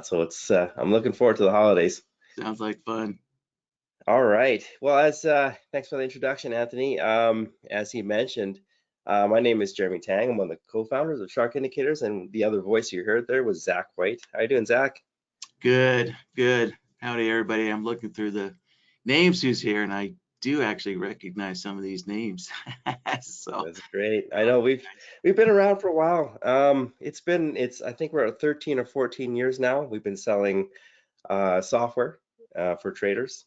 So it's I'm looking forward to the holidays. Sounds like fun. All right. Well, as thanks for the introduction, Anthony. As he mentioned, my name is Jeremy Tang. I'm one of the co-founders of Shark Indicators, and the other voice you heard there was Zach White. How you doing, Zach? Good, good. Howdy, everybody. I'm looking through the names who's here, and I do actually recognize some of these names. So, That's great. I know we've been around for a while. It's I think we're at 13 or 14 years now. We've been selling software for traders.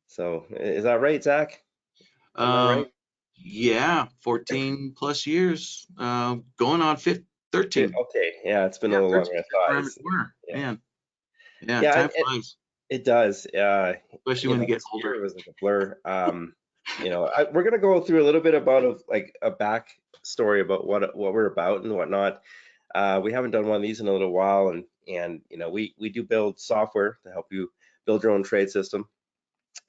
So is that right, Zach? Am I um, right? yeah, 14 plus years, going on 13. Okay, yeah, it's been a Yeah, little longer 13 than I years thought. around the corner. Yeah, Man, yeah, yeah, time and flies, it does. especially when you get This older. year was like a blur. We're gonna go through a little bit about like a back story about what we're about and whatnot. We haven't done one of these in a little while, and we do build software to help you build your own trade system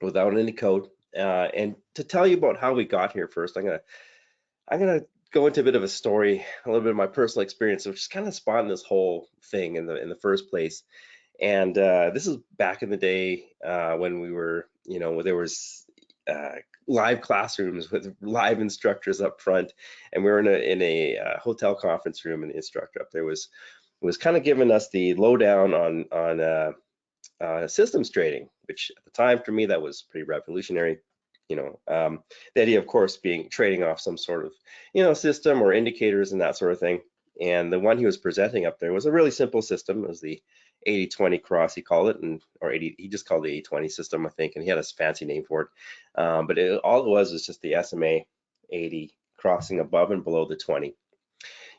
without any code. And to tell you about how we got here first, I'm gonna go into a bit of a story, a little bit of my personal experience, which kind of spawned this whole thing in the first place. And this is back in the day when we were, where there was uh, live classrooms with live instructors up front, and we were in a hotel conference room, and the instructor up there was kind of giving us the lowdown on systems trading, which at the time for me that was pretty revolutionary. The idea, of course, being trading off some sort of system or indicators and that sort of thing. And the one he was presenting up there was a really simple system. It was the 80-20 cross, he called it, or 80. He just called it the 80-20 system, I think, and he had a fancy name for it. But all it was just the SMA 80 crossing above and below the 20,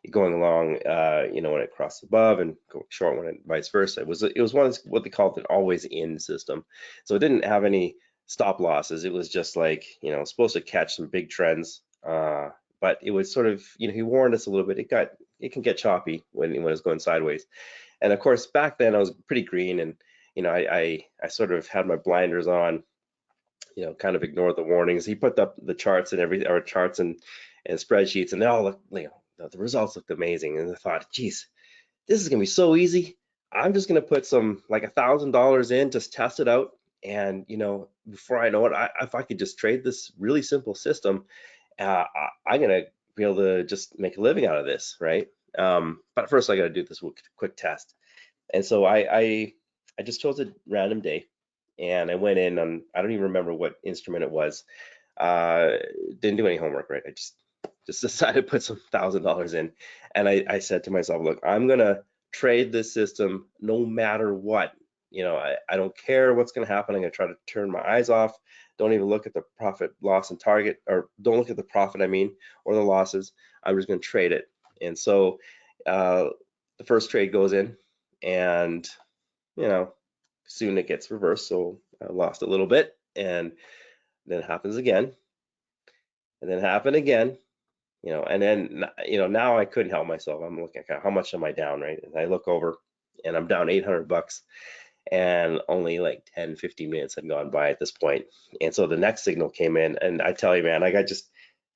going along, when it crossed above and going short when it vice versa. It was one of what they called an always in system. So it didn't have any stop losses. It was just like, supposed to catch some big trends. But it was sort of, he warned us a little bit. It can get choppy when it's going sideways. And of course, back then I was pretty green, and I sort of had my blinders on, kind of ignored the warnings. He put up the charts and everything, or charts and spreadsheets, and they all look, the results looked amazing. And I thought, geez, this is gonna be so easy. I'm just gonna put some like $1,000 in, just test it out, and before I know it, if I could just trade this really simple system, I'm gonna be able to just make a living out of this, right? But first, I got to do this quick test. And so I just chose a random day, and I went in on, I don't even remember what instrument it was. Uh, didn't do any homework, right? I just decided to put some $1,000 in, and I said to myself, look, I'm gonna trade this system no matter what. I don't care what's gonna happen. I'm gonna try to turn my eyes off. Don't even look at the profit, loss, and target, or don't look at the profit, I mean, or the losses. I'm just gonna trade it. And so uh, the first trade goes in, and you know, soon it gets reversed. So I lost a little bit, and then it happens again, and then happen again, and then now I couldn't help myself. I'm looking at how much am I down, right? And I look over, and I'm down $800, and only like 10, 15 minutes had gone by at this point. And so the next signal came in, and I tell you, man, like this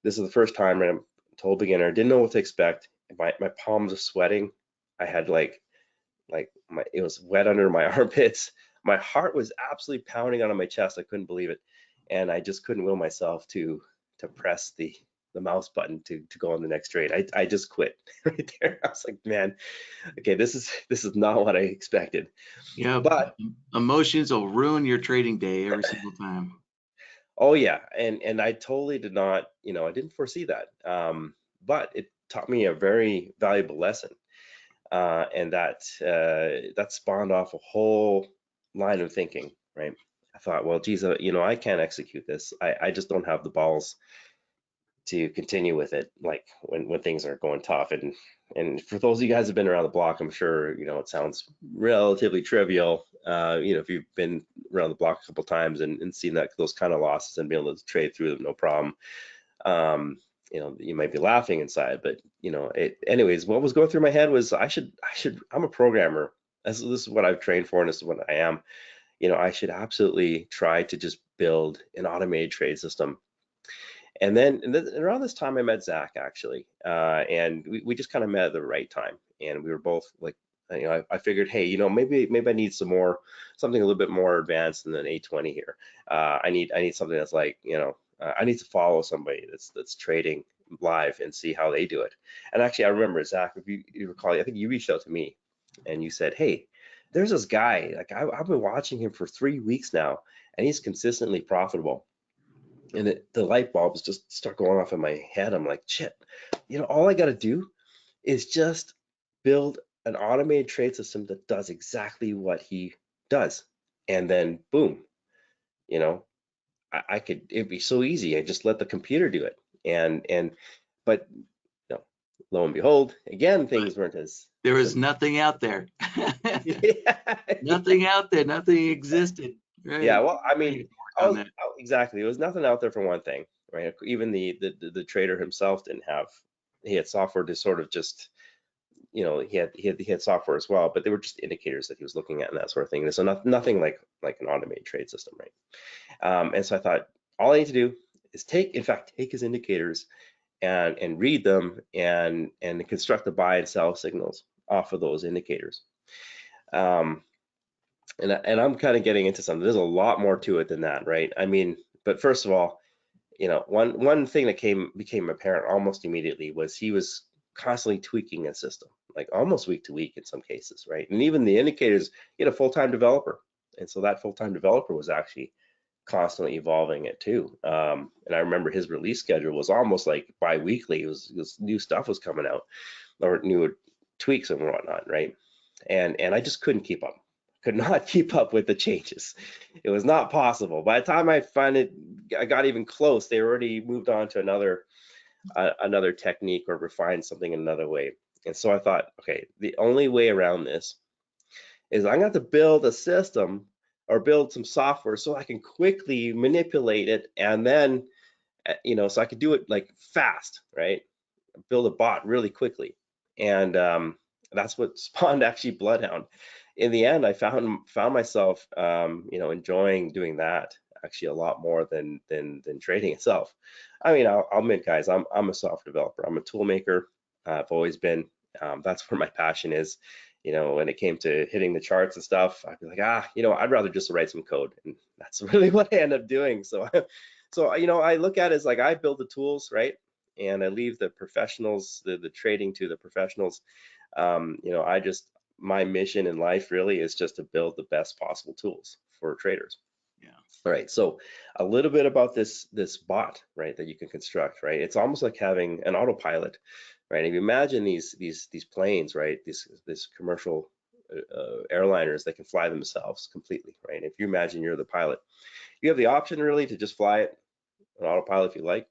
is the first time, and I'm a total beginner, didn't know what to expect. My palms are sweating. I had like it was wet under my armpits. My heart was absolutely pounding out of my chest. I couldn't believe it, and I just couldn't will myself to press the mouse button to go on the next trade. I just quit right there. I was like, man, okay, this is not what I expected. Yeah, But emotions will ruin your trading day every single time. oh yeah, and I totally did not, I didn't foresee that. But it taught me a very valuable lesson. And that spawned off a whole line of thinking, right? I thought, well, geez, I can't execute this. I just don't have the balls to continue with it, like when things are going tough. And for those of you guys who've been around the block, I'm sure it sounds relatively trivial. If you've been around the block a couple times and seen those kind of losses and be able to trade through them, no problem. You might be laughing inside, but anyways, what was going through my head was I'm a programmer. This is what I've trained for, and this is what I am. I should absolutely try to just build an automated trade system. And then around this time, I met Zach actually, and we just kind of met at the right time, and we were both like I figured, hey, maybe I need something a little bit more advanced than an 820 here. I need something that's like, I need to follow somebody that's trading live and see how they do it. And actually, I remember, Zach, if you recall, I think you reached out to me and you said, hey, there's this guy, like I've been watching him for 3 weeks now, and he's consistently profitable. And the light bulbs just start going off in my head. I'm like, shit, all I got to do is just build an automated trade system that does exactly what he does. And then boom, you know, it'd be so easy. I just let the computer do it. But lo and behold, again, things weren't as There was simple. nothing out there. Yeah. Nothing out there. Nothing existed. Yeah, Right. well, I mean, On that. exactly. There was nothing out there for one thing, right? Even the trader himself didn't have. He had software to sort of just, he had software as well, but they were just indicators that he was looking at and that sort of thing. And so nothing like an automated trade system, right? And so I thought all I need to do is take his indicators and read them and construct the buy and sell signals off of those indicators. And I'm kind of getting into something. There's a lot more to it than that, right? I mean, but first of all, one thing that became apparent almost immediately was he was constantly tweaking a system, like almost week to week in some cases, right? And even the indicators, he had a full-time developer, and so that full-time developer was actually constantly evolving it too. And I remember his release schedule was almost like bi-weekly. It was new stuff was coming out, or new tweaks and whatnot, right? And I just couldn't keep up. Could not keep up with the changes. It was not possible. By the time I got even close, they already moved on to another technique or refined something in another way. And so I thought, okay, the only way around this is I'm going to have to build a system or build some software so I can quickly manipulate it, and then so I could do it like fast, right? Build a bot really quickly. And that's what spawned actually Bloodhound. In the end, I found myself enjoying doing that actually a lot more than trading itself. I mean, I'll admit, guys, I'm a software developer. I'm a tool maker. I've always been. That's where my passion is. When it came to hitting the charts and stuff, I'd be like, I'd rather just write some code, and that's really what I end up doing. So, I look at it as like I build the tools, right? And I leave the professionals, the trading to the professionals. My mission in life really is just to build the best possible tools for traders. Yeah. All right, so a little bit about this bot, right, that you can construct, right? It's almost like having an autopilot, right? If you imagine these planes, right, this commercial airliners that can fly themselves completely, right? If you imagine you're the pilot, you have the option really to just fly it on autopilot if you like.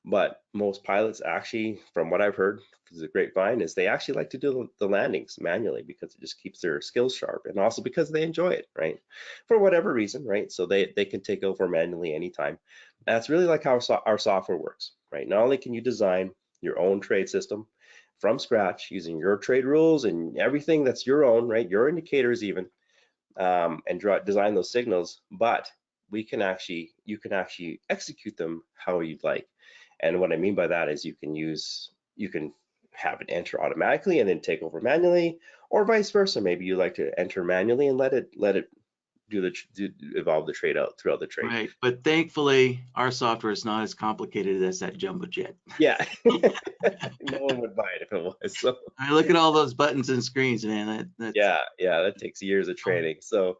But most pilots actually, from what I've heard, because the grapevine, is they actually like to do the landings manually because it just keeps their skills sharp, and also because they enjoy it, right? For whatever reason, right? So they can take over manually anytime. That's really like how our software works, right? Not only can you design your own trade system from scratch using your trade rules and everything that's your own, right? Your indicators even, and design those signals, but you can actually execute them how you'd like. And what I mean by that is you can have it enter automatically and then take over manually, or vice versa. Maybe you like to enter manually and let it evolve the trade out throughout the trade. Right. But thankfully, our software is not as complicated as that jumbo jet. Yeah. No one would buy it if it was. So I look at all those buttons and screens, man. That's yeah, that takes years of training. So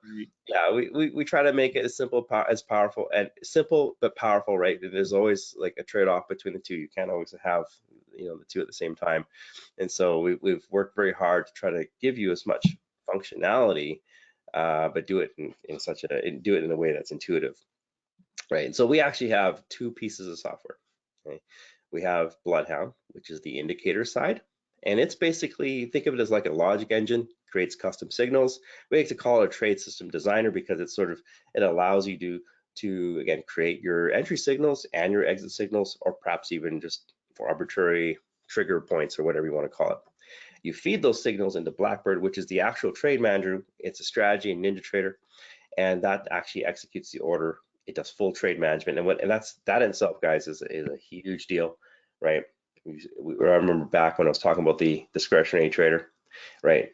yeah, we try to make it as simple, as powerful, and simple but powerful, right? There's always like a trade-off between the two. You can't always have the two at the same time. And so we've worked very hard to try to give you as much functionality, but do it in a way that's intuitive, right? And so we actually have two pieces of software. Okay? We have Bloodhound, which is the indicator side, and it's basically, think of it as like a logic engine, creates custom signals. We like to call it a trade system designer because it allows you to again create your entry signals and your exit signals, or perhaps even just for arbitrary trigger points or whatever you want to call it. You feed those signals into Blackbird, which is the actual trade manager. It's a strategy and NinjaTrader, and that actually executes the order. It does full trade management, and that in itself, guys, is a huge deal, right? I remember back when I was talking about the discretionary trader. right?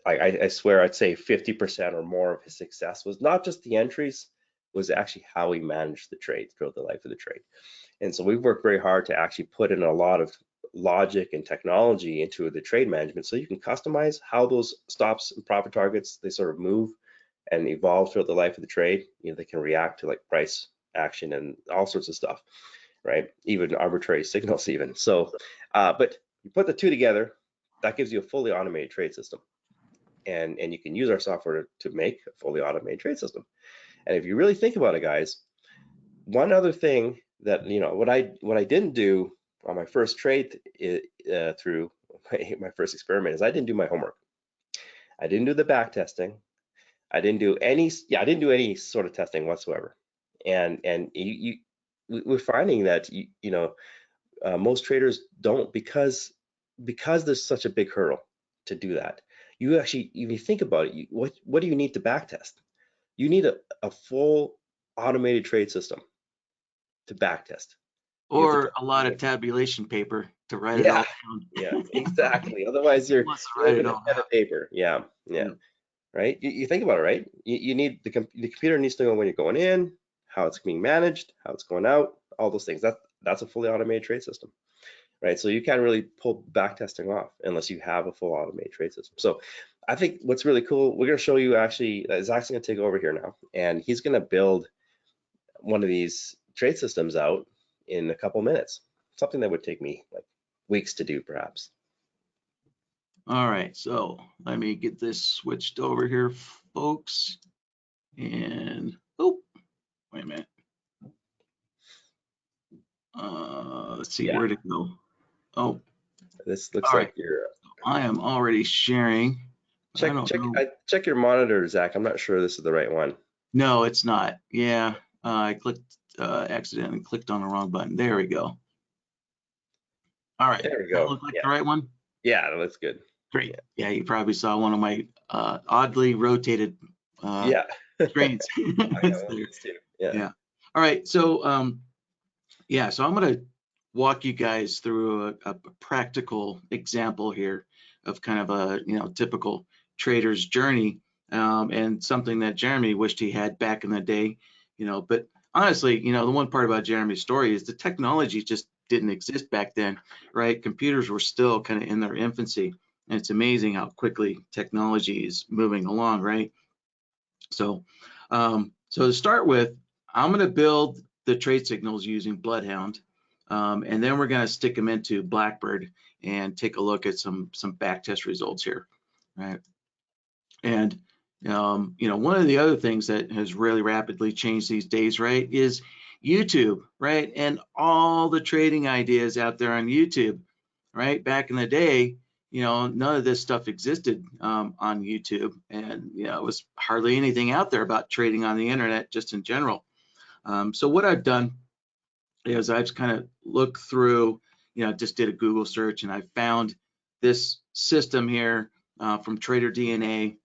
I swear I'd say 50% or more of his success was not just the entries, was actually how he managed the trade throughout the life of the trade. And so we've worked very hard to actually put in a lot of logic and technology into the trade management so you can customize how those stops and profit targets, they sort of move and evolve throughout the life of the trade. You know, they can react to like price action and all sorts of stuff, right? Even arbitrary signals even. So, but you put the two together, that gives you a fully automated trade system. And you can use our software to make a fully automated trade system. And if you really think about it, guys, one other thing that, you know, what I didn't do on my first trade through my first experiment is I didn't do my homework. I didn't do the back testing. I didn't do any sort of testing whatsoever. And we're finding that most traders don't because there's such a big hurdle to do that. You actually, if you think about it, what do you need to back test? You need a full automated trade system to back test. Or a lot of tabulation paper to write it all Yeah, down. yeah, exactly. Otherwise, Who you're wants to write living it in all pen down? and paper. Yeah, yeah. Right? You think about it, right? You need the computer needs to know when you're going in, how it's being managed, how it's going out, all those things. That's a fully automated trade system, right? So you can't really pull back testing off unless you have a full automated trade system. So I think what's really cool, we're going to show you actually, Zach's going to take over here now, and he's going to build one of these trade systems out in a couple minutes. Something that would take me like weeks to do, perhaps. All right, so let me get this switched over here, folks. And, oh, wait a minute. Let's see, Yeah. where'd it go? Oh, This looks all like right. you're. I am already sharing. I don't know. Check your monitor, Zach. I'm not sure this is the right one. No, it's not. Yeah, I accidentally clicked on the wrong button. There we go. All right, There we that go. look like Yeah, the right one? yeah, that looks good. Great. Yeah, you probably saw one of my oddly rotated Yeah, screens. I It's got one of there. these too. Yeah. Yeah. All right. So yeah, so I'm gonna walk you guys through a practical example here of kind of a typical trader's journey, and something that Jeremy wished he had back in the day. But honestly, the one part about Jeremy's story is the technology just didn't exist back then, right? Computers were still kind of in their infancy, and it's amazing how quickly technology is moving along, right? So, so to start with, I'm going to build the trade signals using Bloodhound, and then we're going to stick them into Blackbird and take a look at some backtest results here, right? And one of the other things that has really rapidly changed these days, right, is YouTube, right? And all the trading ideas out there on YouTube, right? Back in the day, none of this stuff existed on YouTube, and it was hardly anything out there about trading on the internet just in general. So what I've done is I've kind of looked through, just did a Google search, and I found this system here from Trader DNA.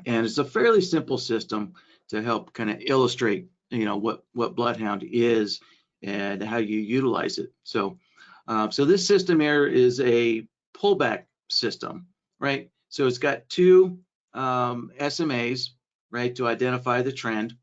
And it's a fairly simple system to help kind of illustrate, what Bloodhound is and how you utilize it. So, so this system here is a pullback system, right? So it's got two SMAs, right, to identify the trend,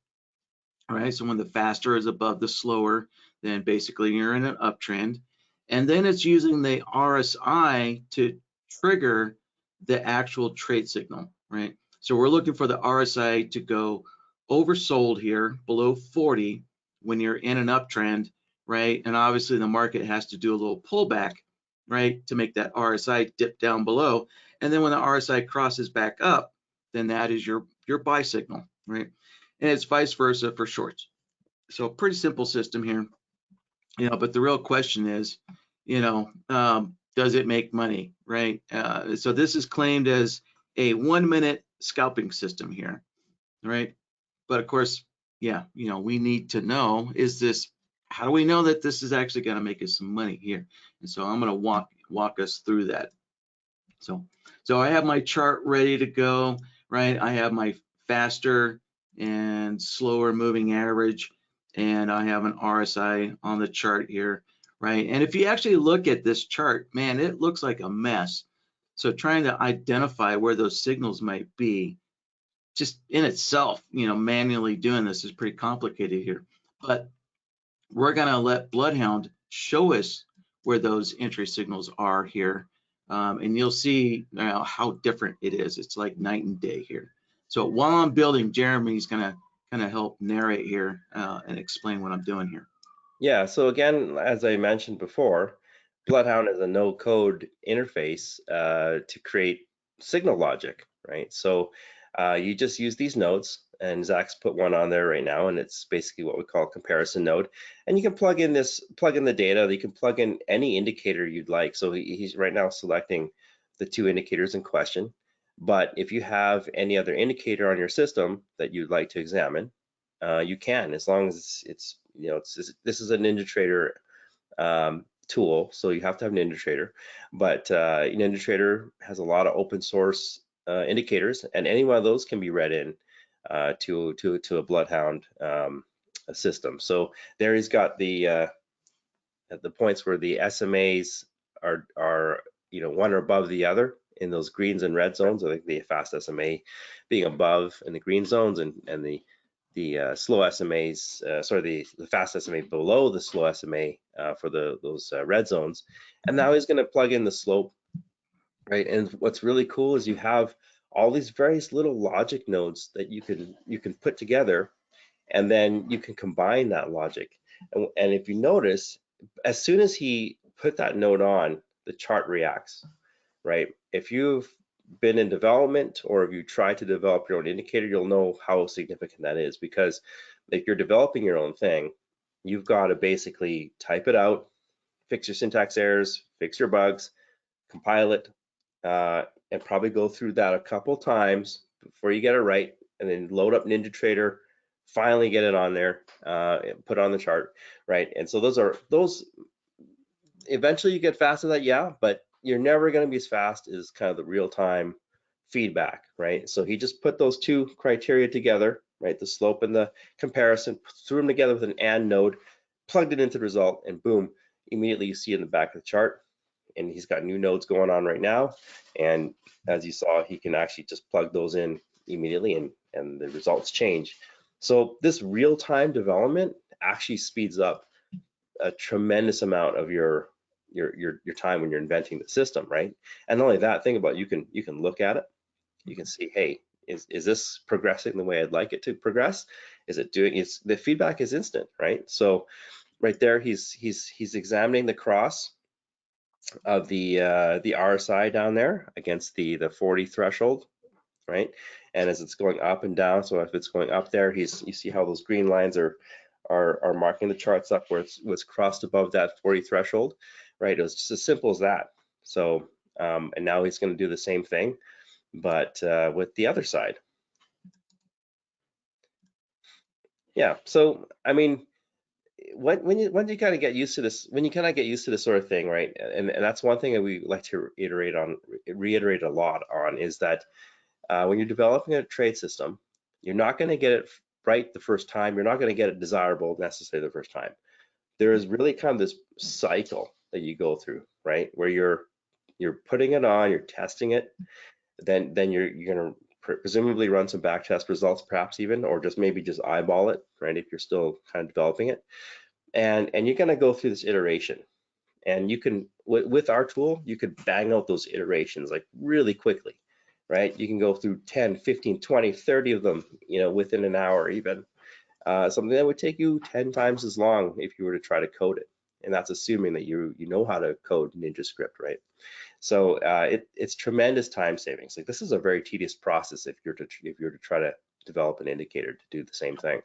right? So when the faster is above the slower, then basically you're in an uptrend. And then it's using the RSI to trigger the actual trade signal, right? So we're looking for the RSI to go oversold here below 40 when you're in an uptrend, right? And obviously the market has to do a little pullback, right, to make that RSI dip down below. And then when the RSI crosses back up, then that is your buy signal, right? And it's vice versa for shorts. So pretty simple system here, but the real question is, does it make money, right? So this is claimed as a 1-minute scalping system here, right? But of course, yeah, we need to know, how do we know that this is actually going to make us some money here? And so I'm going to walk us through that. So I have my chart ready to go, right? I have my faster and slower moving average, and I have an RSI on the chart here, right? And if you actually look at this chart, man, it looks like a mess. So trying to identify where those signals might be, just in itself, manually doing this is pretty complicated here. But we're going to let Bloodhound show us where those entry signals are here. And you'll see how different it is. It's like night and day here. So while I'm building, Jeremy's going to kind of help narrate here and explain what I'm doing here. Yeah, so again, as I mentioned before, Bloodhound is a no-code interface to create signal logic, right? So you just use these nodes, and Zach's put one on there right now, and it's basically what we call a comparison node. And you can plug in the data. You can plug in any indicator you'd like. So he's right now selecting the two indicators in question. But if you have any other indicator on your system that you'd like to examine, you can, as long as this is a NinjaTrader tool, so you have to have NinjaTrader. But NinjaTrader has a lot of open source indicators, and any one of those can be read in to a Bloodhound system. So there he's got the points where the SMAs are one or above the other in those greens and red zones. I think the fast SMA being above in the green zones, and the slow SMAs, the fast SMA below the slow SMA for those red zones. And now he's going to plug in the slope, right? And what's really cool is you have all these various little logic nodes that you can put together, and then you can combine that logic. And if you notice, as soon as he put that node on, the chart reacts, right? If you've been in development, or if you try to develop your own indicator, you'll know how significant that is, because if you're developing your own thing, you've got to basically type it out, fix your syntax errors, fix your bugs, compile it, and probably go through that a couple times before you get it right, and then load up NinjaTrader, finally get it on there, put it on the chart, right? And so those eventually you get fast at that, yeah, but you're never going to be as fast as kind of the real-time feedback, right? So he just put those two criteria together, right? The slope and the comparison, threw them together with an AND node, plugged it into the result, and boom, immediately you see in the back of the chart. And he's got new nodes going on right now. And as you saw, he can actually just plug those in immediately, and the results change. So this real-time development actually speeds up a tremendous amount of your time when you're inventing the system, right? And not only that, think about it, you can look at it, you can see, hey, is this progressing the way I'd like it to progress? Is it doing? The feedback is instant, right? So right there, he's examining the cross of the RSI down there against the 40 threshold, right? And as it's going up and down, so if it's going up there, you see how those green lines are marking the charts up where it's crossed above that 40 threshold, right? It was just as simple as that. So and now he's going to do the same thing, but with the other side. Yeah. So I mean, when you kind of get used to this, sort of thing, right? And that's one thing that we like to reiterate a lot on, is that when you're developing a trade system, you're not going to get it right the first time. You're not going to get it desirable necessarily the first time. There is really kind of this cycle that you go through, right? Where you're putting it on, you're testing it, then you're going to presumably run some back test results, perhaps even, or maybe just eyeball it, right? If you're still kind of developing it, and you're going to go through this iteration. And you can, with our tool, you could bang out those iterations like really quickly, right? You can go through 10, 15, 20, 30 of them, within an hour even. Something that would take you 10 times as long if you were to try to code it. And that's assuming that you know how to code NinjaScript, right? So it's tremendous time savings. Like, this is a very tedious process if you're to try to develop an indicator to do the same thing.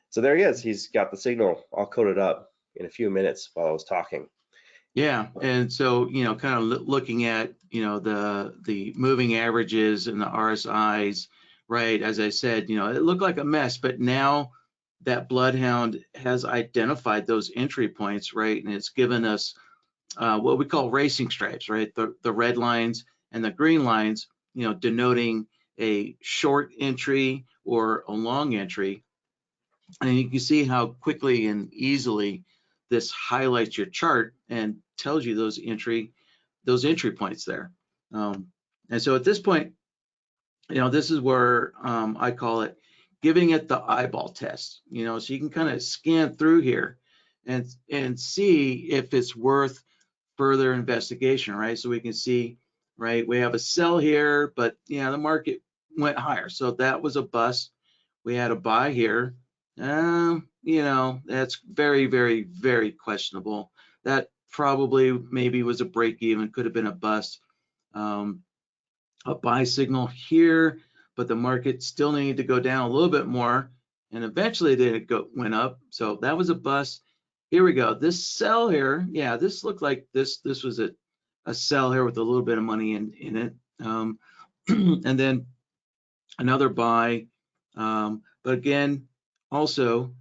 So there he is. He's got the signal all coded up in a few minutes while I was talking. Yeah, and so kind of looking at the moving averages and the RSIs, right? As I said, it looked like a mess, but now that Bloodhound has identified those entry points, right, and it's given us what we call racing stripes, right? The red lines and the green lines, denoting a short entry or a long entry, and you can see how quickly and easily this highlights your chart and tells you those entry points there. And so at this point, this is where I call it giving it the eyeball test, so you can kind of scan through here and see if it's worth further investigation, right? So we can see, right, we have a sell here, but the market went higher. So that was a bust. We had a buy here. That's very, very, very questionable. That probably maybe was a break even, could have been a bust. A buy signal here, but the market still needed to go down a little bit more, and eventually went up. So that was a bust. Here we go. This sell here, yeah, this looked like this was a sell here with a little bit of money in it. And then another buy. But again, also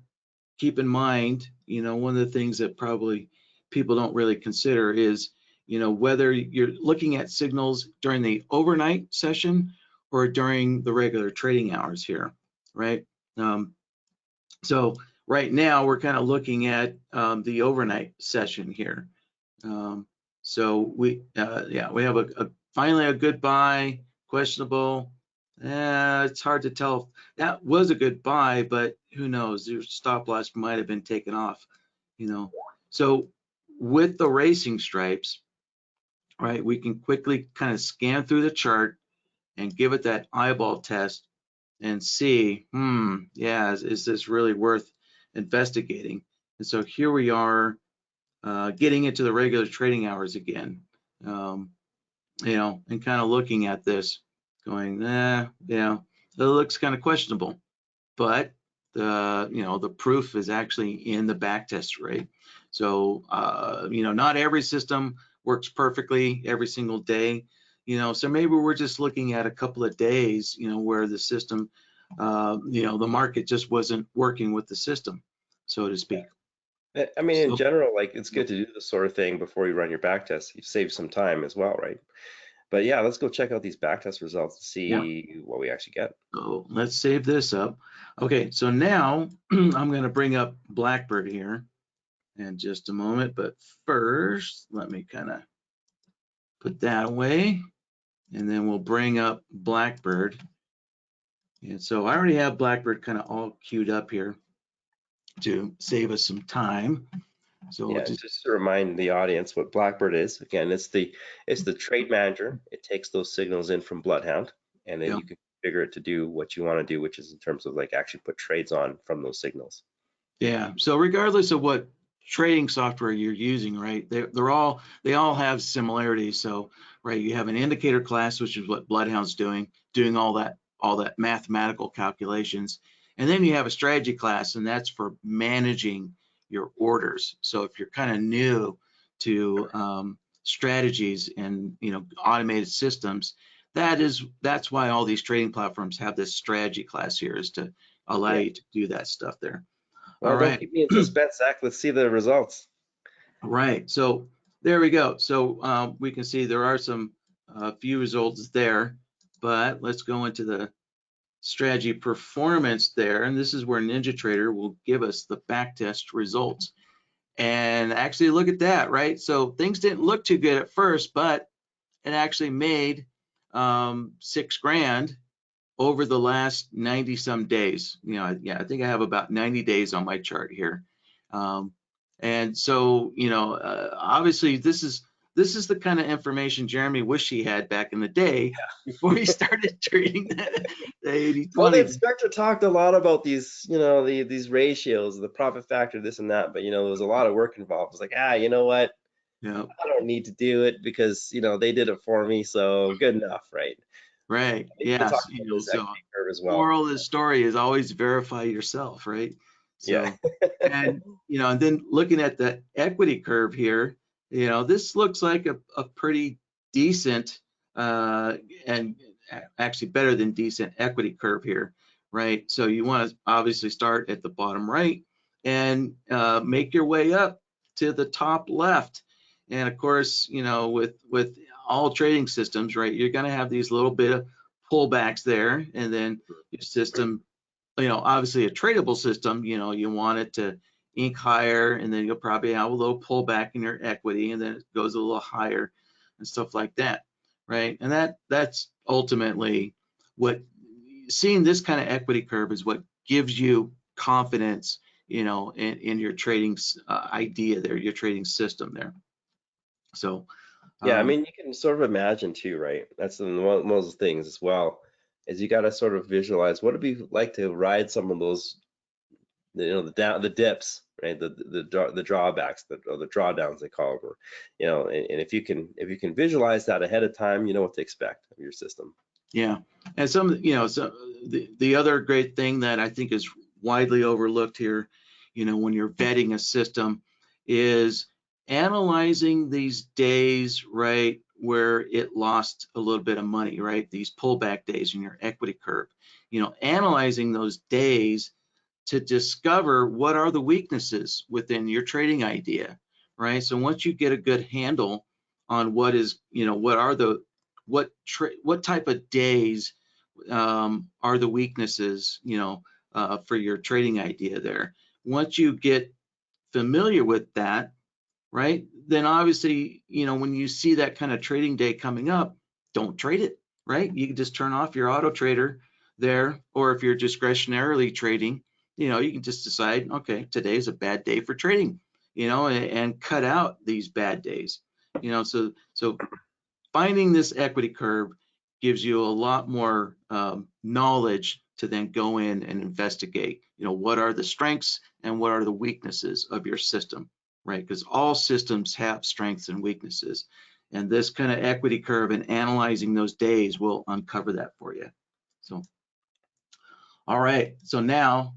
keep in mind, one of the things that probably people don't really consider is, whether you're looking at signals during the overnight session or during the regular trading hours here, right? So right now we're kind of looking at the overnight session here. So we have finally a good buy, questionable. It's hard to tell if that was a good buy, but who knows? Your stop loss might have been taken off, So with the racing stripes, right, we can quickly kind of scan through the chart and give it that eyeball test and see, yeah, is this really worth investigating? And so here we are getting into the regular trading hours again, and kind of looking at this going, it looks kind of questionable, but the proof is actually in the back test, right? So, not every system works perfectly every single day, so maybe we're just looking at a couple of days, where the system, the market just wasn't working with the system, so to speak. I mean, in So, general, like it's good to do this sort of thing before you run your back test. You save some time as well, right? But yeah, let's go check out these back test results to yeah, see what we actually get. so let's save this up. Okay, so now I'm going to bring up Blackbird here in just a moment, but first, let me kind of put that away, and then we'll bring up Blackbird. And so I already have Blackbird kind of all queued up here to save us some time. So we'll Yeah, just to remind the audience what Blackbird is. Again, it's the trade manager. It takes those signals in from Bloodhound, and then you can configure it to do what you want to do, which is in terms of like actually put trades on from those signals. Yeah, so regardless of what trading software you're using, right, they all have similarities. So, right, you have an indicator class, which is what Bloodhound's doing all that mathematical calculations, and then you have a strategy class, and that's for managing your orders. So if you're kind of new to strategies and automated systems, that's why all these trading platforms have this strategy class here, is to allow you to do that stuff there. Well, All don't right. keep me in suspense, Zach. Let's see the results. Right. So there we go. So we can see there are some few results there, but let's go into the strategy performance there. And this is where NinjaTrader will give us the backtest results. And actually look at that, right? So things didn't look too good at first, but it actually made $6 grand over the last 90 some days. I think I have about 90 days on my chart here. And so, obviously this is the kind of information Jeremy wished he had back in the day before he started trading the 80-20. Well, the inspector talked a lot about these, these ratios, the profit factor, this and that, but there was a lot of work involved. It's like, you know what? Yeah. I don't need to do it because they did it for me, so good enough, right? Right. We'll talk Yes. about this So equity curve as well. moral of the story is always verify yourself, right? Yeah. So, and then looking at the equity curve here, this looks like a pretty decent and actually better than decent equity curve here, right? So you want to obviously start at the bottom right and make your way up to the top left. And of course, with all trading systems, right, you're going to have these little bit of pullbacks there, and then your system, obviously a tradable system, you want it to ink higher, and then you'll probably have a little pullback in your equity, and then it goes a little higher and stuff like that. right? And that's ultimately what, seeing this kind of equity curve is what gives you confidence, you know, in your trading idea there, your trading system there. So Yeah, I mean, you can sort of imagine too, right? That's one of those things as well, is you got to sort of visualize what it'd be like to ride some of those, you know, the dips, right? The drawbacks, or the drawdowns they call them, or, you know, and if you can visualize that ahead of time, you know what to expect of your system. yeah, and you know, so the other great thing that I think is widely overlooked here, you know, when you're vetting a system, is analyzing these days, right, where it lost a little bit of money, right? These pullback days in your equity curve, you know, analyzing those days to discover what are the weaknesses within your trading idea, right? So once you get a good handle on what is, you know, what type of days are the weaknesses, you know, for your trading idea there. Once you get familiar with that, right, then obviously, you know, when you see that kind of trading day coming up, don't trade it, right? You can just turn off your auto trader there, or if you're discretionarily trading, you know, you can just decide, okay, today's a bad day for trading, you know, and cut out these bad days, you know. So finding this equity curve gives you a lot more knowledge to then go in and investigate, you know, what are the strengths and what are the weaknesses of your system, right? Because all systems have strengths and weaknesses. And this kind of equity curve and analyzing those days will uncover that for you. So, all right. So now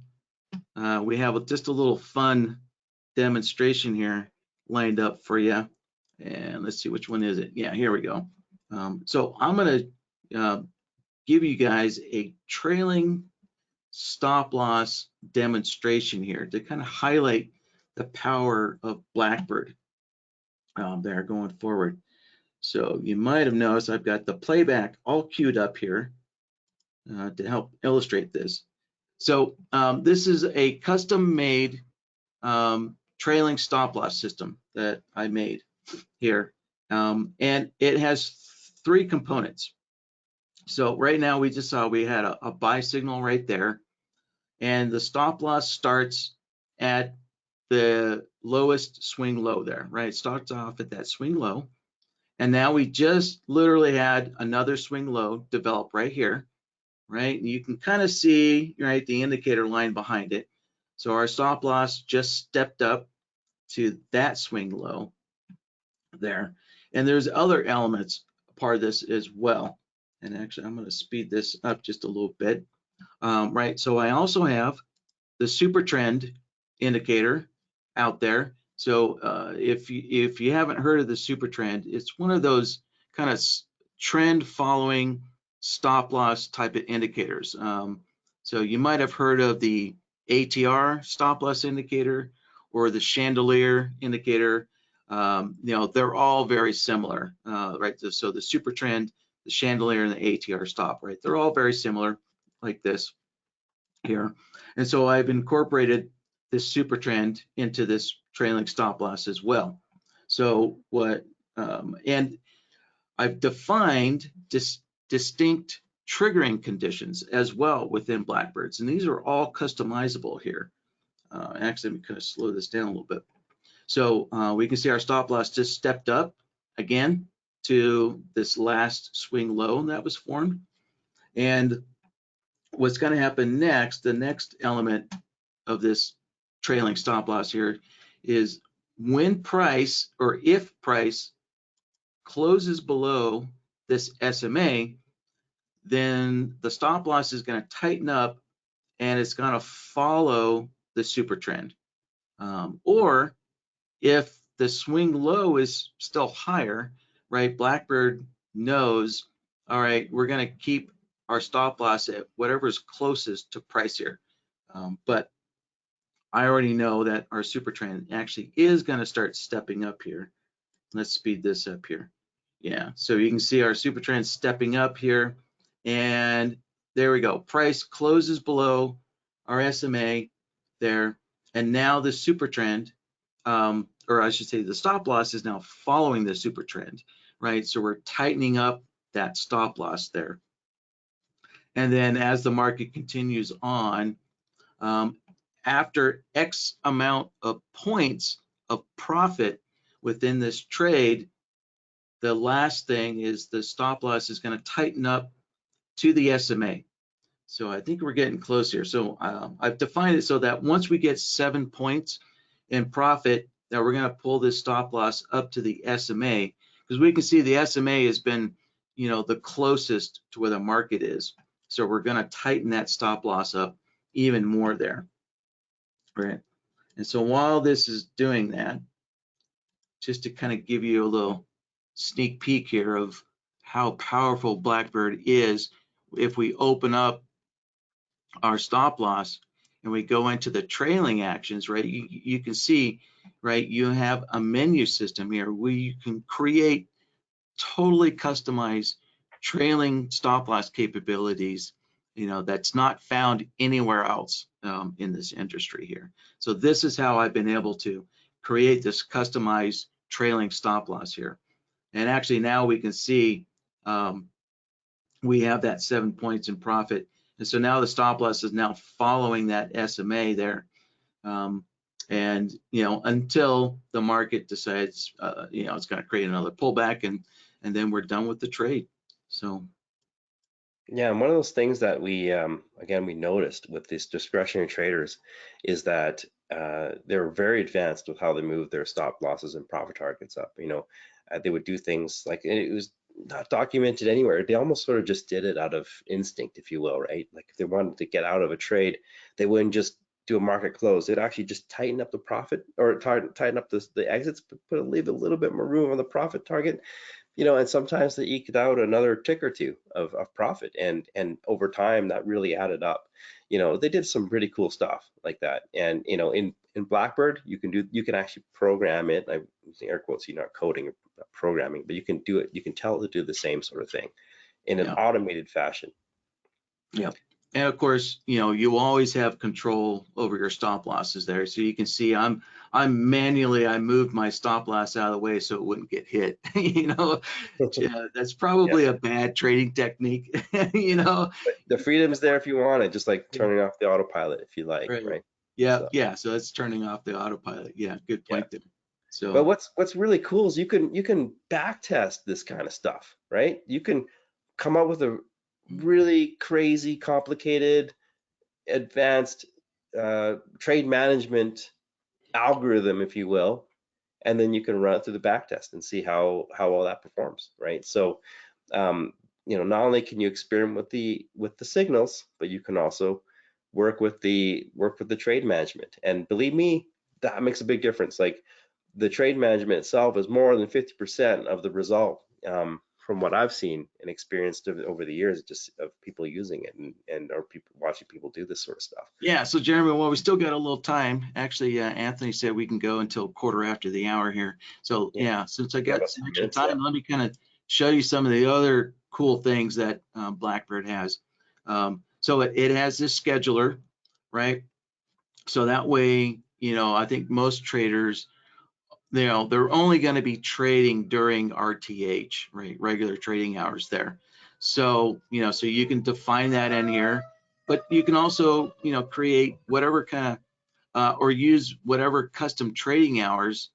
we have just a little fun demonstration here lined up for you. And let's see, which one is it? Yeah, here we go. So I'm going to give you guys a trailing stop loss demonstration here to kind of highlight the power of Blackbird there going forward. So you might have noticed I've got the playback all queued up here to help illustrate this. So this is a custom-made trailing stop loss system that I made here, and it has 3 components. So right now we just saw we had a buy signal right there, and the stop loss starts at the lowest swing low there, right? It starts off at that swing low, and now we just literally had another swing low develop right here, right? And you can kind of see, right, the indicator line behind it. So our stop loss just stepped up to that swing low there. And there's other elements part of this as well. And actually, I'm going to speed this up just a little bit. Right, so I also have the super trend indicator out there. So if you haven't heard of the super trend, it's one of those kind of trend following stop loss type of indicators. So you might have heard of the ATR stop loss indicator or the chandelier indicator. You know, they're all very similar, right? So the super trend, the chandelier, and the ATR stop, right? They're all very similar, like this here. And so I've incorporated this super trend into this trailing stop loss as well. So and I've defined distinct triggering conditions as well within Blackbirds, and these are all customizable here. Actually, let me kind of slow this down a little bit. So we can see our stop loss just stepped up again to this last swing low that was formed. And what's going to happen next, the next element of this trailing stop loss here, is when price, or if price, closes below this SMA, then the stop loss is going to tighten up and it's going to follow the super trend. Or if the swing low is still higher, right, Blackbird knows, all right, we're going to keep our stop loss at whatever's closest to price here. But I already know that our super trend actually is going to start stepping up here. Let's speed this up here. Yeah, so you can see our super trend stepping up here, and there we go. Price closes below our SMA there, and now the super trend, or I should say the stop loss, is now following the super trend, right? So we're tightening up that stop loss there. And then as the market continues on, after X amount of points of profit within this trade, the last thing is the stop loss is going to tighten up to the SMA. So I think we're getting close here. So I've defined it so that once we get 7 points in profit, that we're going to pull this stop loss up to the SMA, because we can see the SMA has been, the closest to where the market is. So we're going to tighten that stop loss up even more there, right? And so while this is doing that, just to kind of give you a little sneak peek here of how powerful Blackbird is, if we open up our stop loss and we go into the trailing actions, right, you can see, right, you have a menu system here where you can create totally customized trailing stop loss capabilities, that's not found anywhere else in this industry here. So this is how I've been able to create this customized trailing stop loss here. And actually now we can see we have that 7 points in profit. And so now the stop loss is now following that SMA there. And, until the market decides, it's going to create another pullback, and then we're done with the trade. So. Yeah, and one of those things that we, again, we noticed with these discretionary traders is that they're very advanced with how they move their stop losses and profit targets up. They would do things like, and it was not documented anywhere. They almost sort of just did it out of instinct, if you will, right? Like if they wanted to get out of a trade, they wouldn't just do a market close. They'd actually just tighten up the profit, or tighten up the exits, but leave a little bit more room on the profit target. And sometimes they eked out another tick or two of profit, and over time that really added up. They did some pretty cool stuff like that. And in Blackbird, you can actually program it. I'm using air quotes, you're not coding or not programming, but you can do it. You can tell it to do the same sort of thing in an automated fashion. Yeah. And of course, you always have control over your stop losses there. So you can see I moved my stop loss out of the way so it wouldn't get hit. That's probably a bad trading technique. But the freedom's there if you want it, just like turning off the autopilot if you like, right? Yeah. So that's turning off the autopilot. Yeah, good point there. So, but what's really cool is you can back test this kind of stuff, right? You can come up with a really crazy, complicated, advanced trade management algorithm, if you will, and then you can run it through the back test and see how well that performs, right? So, not only can you experiment with the signals, but you can also work with the trade management. And believe me, that makes a big difference. Like the trade management itself is more than 50% of the result. From what I've seen and experienced over the years, just of people using it and or people watching people do this sort of stuff. Yeah. So Jeremy, well, we still got a little time. Actually, Anthony said we can go until quarter after the hour here. So since I got some extra time, let me kind of show you some of the other cool things that Blackbird has. So it has this scheduler, right? So that way, I think most traders, they're only going to be trading during RTH, right? Regular trading hours there. So, so you can define that in here, but you can also, create whatever kind of, or use whatever custom trading hours,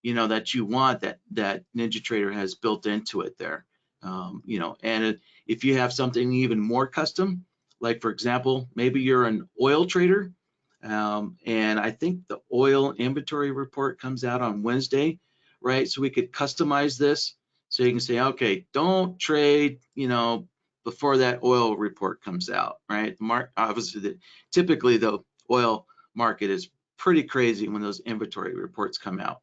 that you want that NinjaTrader has built into it there. And if you have something even more custom, like for example, maybe you're an oil trader, and I think the oil inventory report comes out on Wednesday, right? So we could customize this. So you can say, okay, don't trade, before that oil report comes out, right? Obviously, typically the oil market is pretty crazy when those inventory reports come out,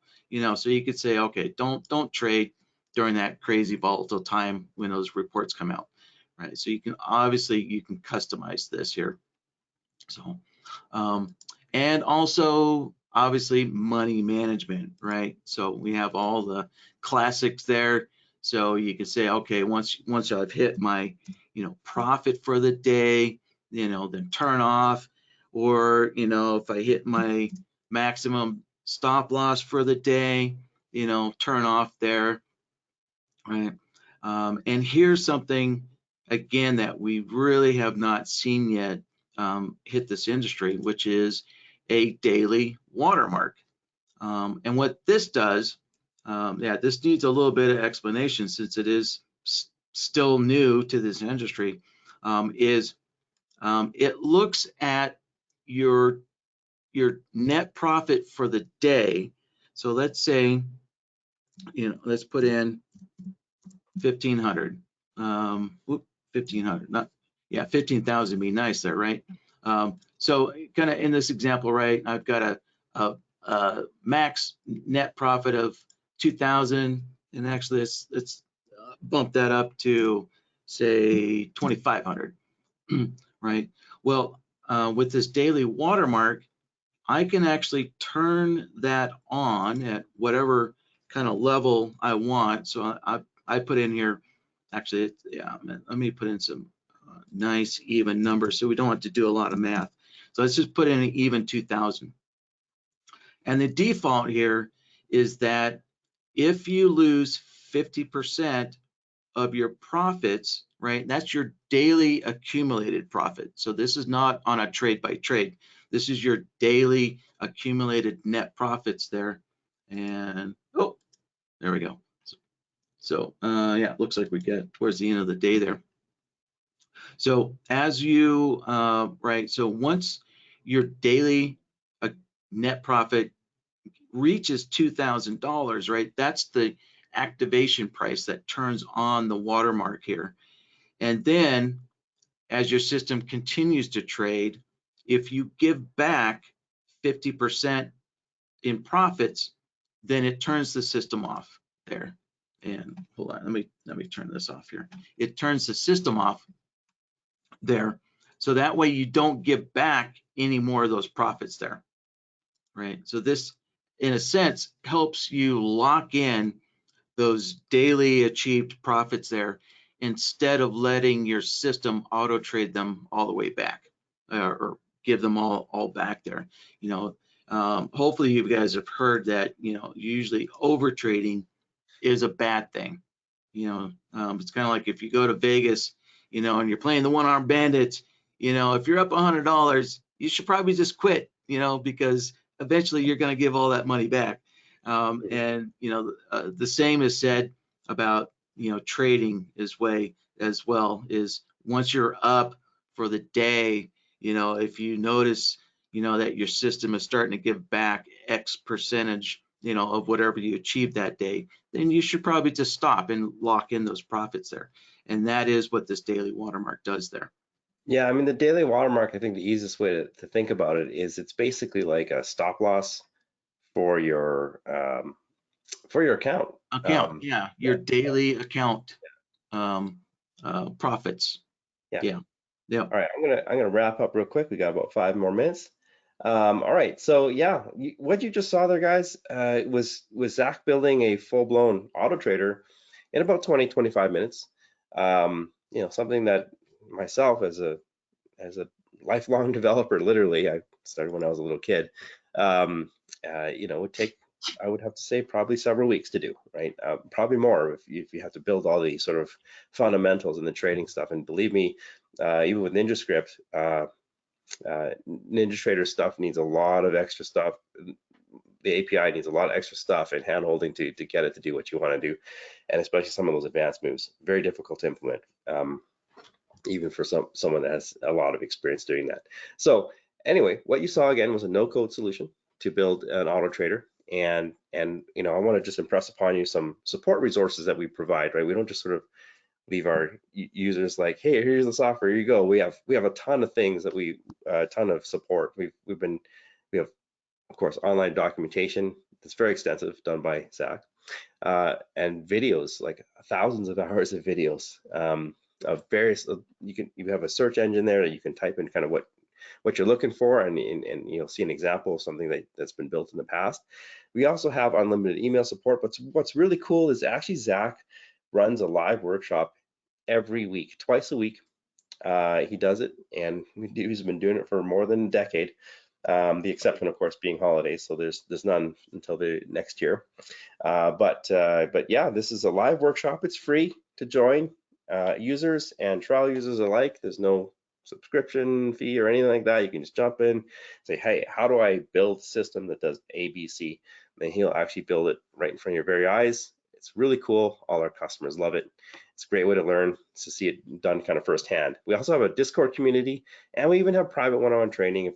so you could say, okay, don't trade during that crazy volatile time when those reports come out, right? So you can customize this here. So, and also obviously money management, right? So we have all the classics there. So you can say, okay, once I've hit my, profit for the day, then turn off, or, if I hit my maximum stop loss for the day, turn off there, right? And here's something, again, that we really have not seen yet hit this industry, which is a daily watermark. And what this does, yeah, this needs a little bit of explanation since it is still new to this industry, is it looks at your net profit for the day. So let's say, let's put in 1,500. 1,500, not, yeah, 15,000 be nice there, right? So kind of in this example, right, I've got a max net profit of 2,000, and actually let's bump that up to say 2,500, right? Well, with this daily watermark, I can actually turn that on at whatever kind of level I want. So I put in here, actually, yeah, let me put in some nice even numbers so we don't have to do a lot of math. So let's just put in an even 2,000. And the default here is that if you lose 50% of your profits, right, that's your daily accumulated profit. So this is not on a trade by trade. This is your daily accumulated net profits there. And, oh, there we go. So yeah, it looks like we get towards the end of the day there. So as you, right, so once your daily net profit reaches $2,000, right, that's the activation price that turns on the watermark here. And then as your system continues to trade, if you give back 50% in profits, then it turns the system off there. And hold on, let me turn this off here. It turns the system off there. So that way you don't give back any more of those profits there, right? So this, in a sense, helps you lock in those daily achieved profits there instead of letting your system auto trade them all the way back or give them all back there. Hopefully you guys have heard that, usually over trading is a bad thing. It's kind of like if you go to Vegas, and you're playing the one-armed bandits, if you're up $100, you should probably just quit, because eventually you're going to give all that money back. And the same is said about trading as well, is once you're up for the day, if you notice that your system is starting to give back X percentage of whatever you achieved that day, then you should probably just stop and lock in those profits there. And that is what this daily watermark does there. Yeah, I mean, the daily watermark, I think the easiest way to think about it is it's basically like a stop loss for your account. Yeah, your daily account profits. Yeah. Yeah. All right, I'm gonna wrap up real quick. We got about 5 more minutes. All right, so yeah, what you just saw there, guys, was Zach building a full-blown auto trader in about 20-25 minutes. Something that myself as a lifelong developer, literally, I started when I was a little kid, would take, I would have to say, probably several weeks to do, right? Probably more if you have to build all the sort of fundamentals and the trading stuff. And believe me, even with NinjaScript, NinjaTrader stuff needs a lot of extra stuff. The API needs a lot of extra stuff and hand-holding to get it to do what you want to do, and especially some of those advanced moves, very difficult to implement, even for someone that has a lot of experience doing that. So anyway, what you saw again was a no-code solution to build an auto trader, and I want to just impress upon you some support resources that we provide, right? We don't just sort of leave our users like, hey, here's the software, here you go. We have a ton of things that a ton of support. We have, of course, online documentation that's very extensive, done by Zach, and videos, like thousands of hours of videos of various. You have a search engine there that you can type in kind of what you're looking for, and you'll see an example of something that's been built in the past. We also have unlimited email support, but what's really cool is actually Zach runs a live workshop every week, twice a week. He does it, and he's been doing it for more than a decade. The exception, of course, being holidays, so there's none until the next year. But yeah, this is a live workshop. It's free. to join, users and trial users alike. There's no subscription fee or anything like that. You can just jump in, say, hey, how do I build a system that does A, B, C? And he'll actually build it right in front of your very eyes. It's really cool. All our customers love it. It's a great way to learn, to see it done kind of firsthand. We also have a Discord community, and we even have private one-on-one training if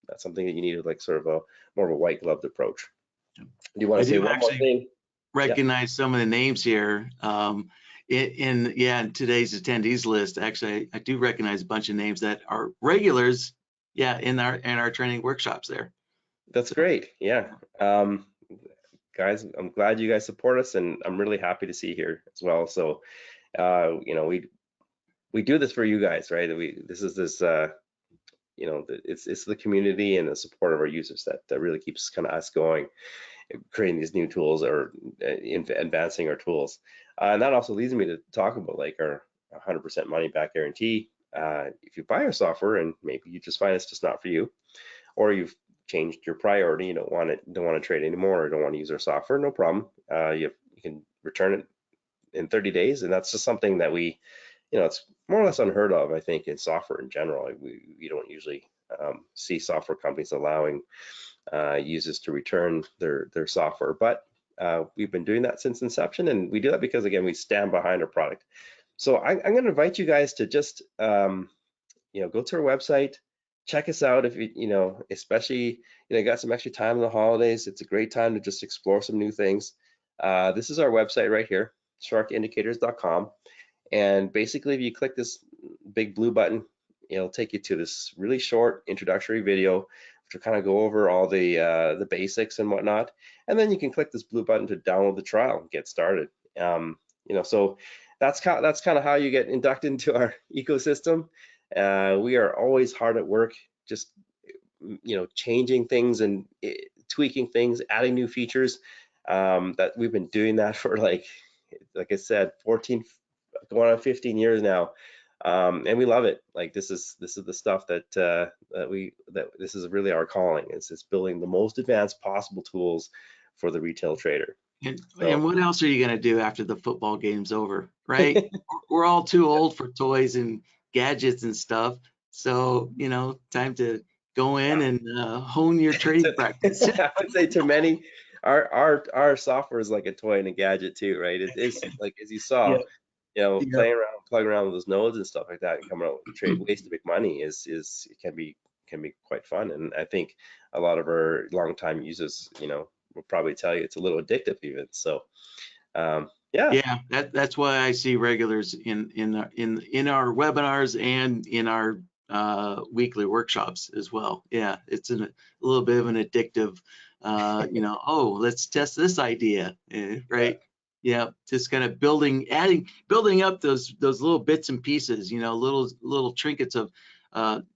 that's something that you need, like sort of a more of a white gloved approach. Do you want I to say do one more actually thing? recognize some of the names here. In today's attendees list, actually, I do recognize a bunch of names that are regulars, in our training workshops there. That's So, great. Yeah. Guys, I'm glad you guys support us, and I'm really happy to see you here as well. So, you know, we do this for you guys, right? It's the community and the support of our users that really keeps kind of us going, creating these new tools or advancing our tools. And that also leads me to talk about like our 100% money back guarantee. If you buy our software and maybe you just find it's just not for you, or you've changed your priority, you don't want to trade anymore, or don't want to use our software, no problem. You can return it in 30 days, and that's just something that it's more or less unheard of, I think, in software in general. We don't usually see software companies allowing users to return their software, but we've been doing that since inception, and we do that because, again, we stand behind our product. So I'm going to invite you guys to just go to our website, check us out. If especially you got some extra time in the holidays, it's a great time to just explore some new things. This is our website right here, sharkindicators.com. And basically, if you click this big blue button, it'll take you to this really short introductory video, which will kind of go over all the basics and whatnot. And then you can click this blue button to download the trial and get started. So that's kind of how you get inducted into our ecosystem. We are always hard at work, just changing things and tweaking things, adding new features. That we've been doing that for like I said, 14, going on 15 years now, and we love it. Like this is the stuff that this is really our calling. It's building the most advanced possible tools for the retail trader. And what else are you going to do after the football game's over, right? We're all too old for toys and gadgets and stuff. So, time to go in and hone your trading practice. I would say to many, our software is like a toy and a gadget too, right? It is like, as you saw, playing around, plugging around with those nodes and stuff like that, and coming out with trade ways to make money it can be quite fun. And I think a lot of our longtime users, will probably tell you it's a little addictive even. So, yeah, that's why I see regulars in our webinars and in our weekly workshops as well. Yeah, it's a little bit of an addictive, oh, let's test this idea, right? Yeah, just kind of building up those little bits and pieces, little trinkets of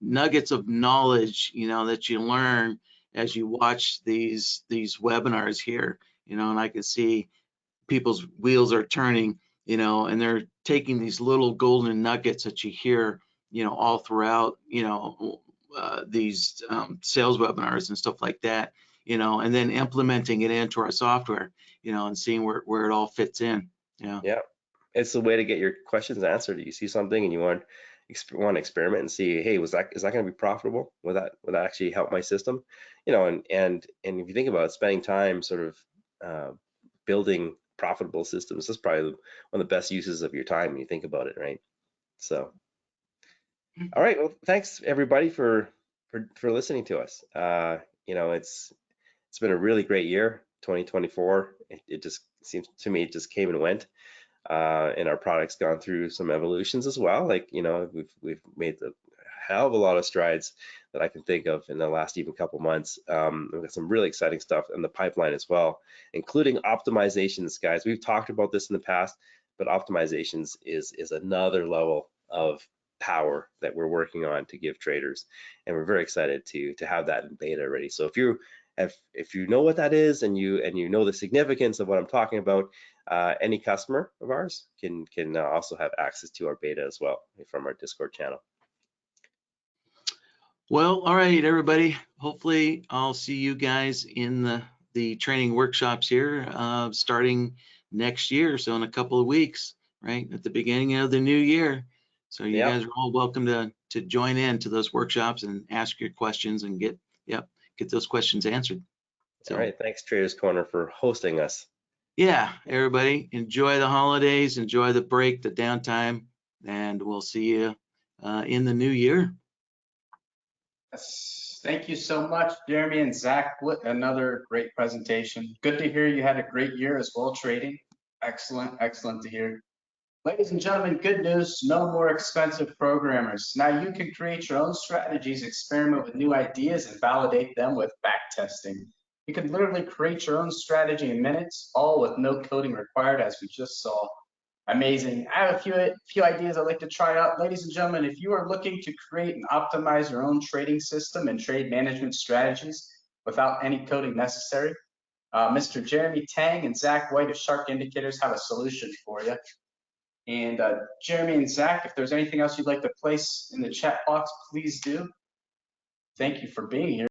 nuggets of knowledge, that you learn as you watch these webinars here, and I can see people's wheels are turning, and they're taking these little golden nuggets that you hear, all throughout, these sales webinars and stuff like that, and then implementing it into our software, and seeing where it all fits in. Yeah, it's the way to get your questions answered. You see something and you want to experiment and see, hey, is that going to be profitable? Would that actually help my system? And if you think about it, spending time sort of building profitable systems, this is probably one of the best uses of your time when you think about it, right? So, all right, well, thanks everybody for listening to us. It's been a really great year, 2024. It just seems to me it just came and went. And our product's gone through some evolutions as well. Like, we've made a hell of a lot of strides that I can think of in the last even couple months. We've got some really exciting stuff in the pipeline as well, including optimizations, guys. We've talked about this in the past, but optimizations is another level of power that we're working on to give traders, and we're very excited to have that in beta already. So if you know what that is and you know the significance of what I'm talking about, any customer of ours can also have access to our beta as well from our Discord channel. Well, all right, everybody. Hopefully, I'll see you guys in the training workshops here starting next year, so in a couple of weeks. right at the beginning of the new year. So you Yep. guys are all welcome to join in to those workshops and ask your questions and get those questions answered. So, All right. Thanks, Traders Corner, for hosting us. yeah, everybody, enjoy the holidays, enjoy the break, the downtime, and we'll see you in the new year. Yes. Thank you so much, Jeremy and Zach. What another great presentation. Good to hear you had a great year as well trading. Excellent, excellent to hear. Ladies and gentlemen, good news, no more expensive programmers. Now you can create your own strategies, experiment with new ideas, and validate them with back testing. You can literally create your own strategy in minutes, all with no coding required, as we just saw. Amazing. I have a few ideas I'd like to try out. Ladies and gentlemen, if you are looking to create and optimize your own trading system and trade management strategies without any coding necessary, Mr. Jeremy Tang and Zach White of Shark Indicators have a solution for you. And Jeremy and Zach, if there's anything else you'd like to place in the chat box, please do. Thank you for being here.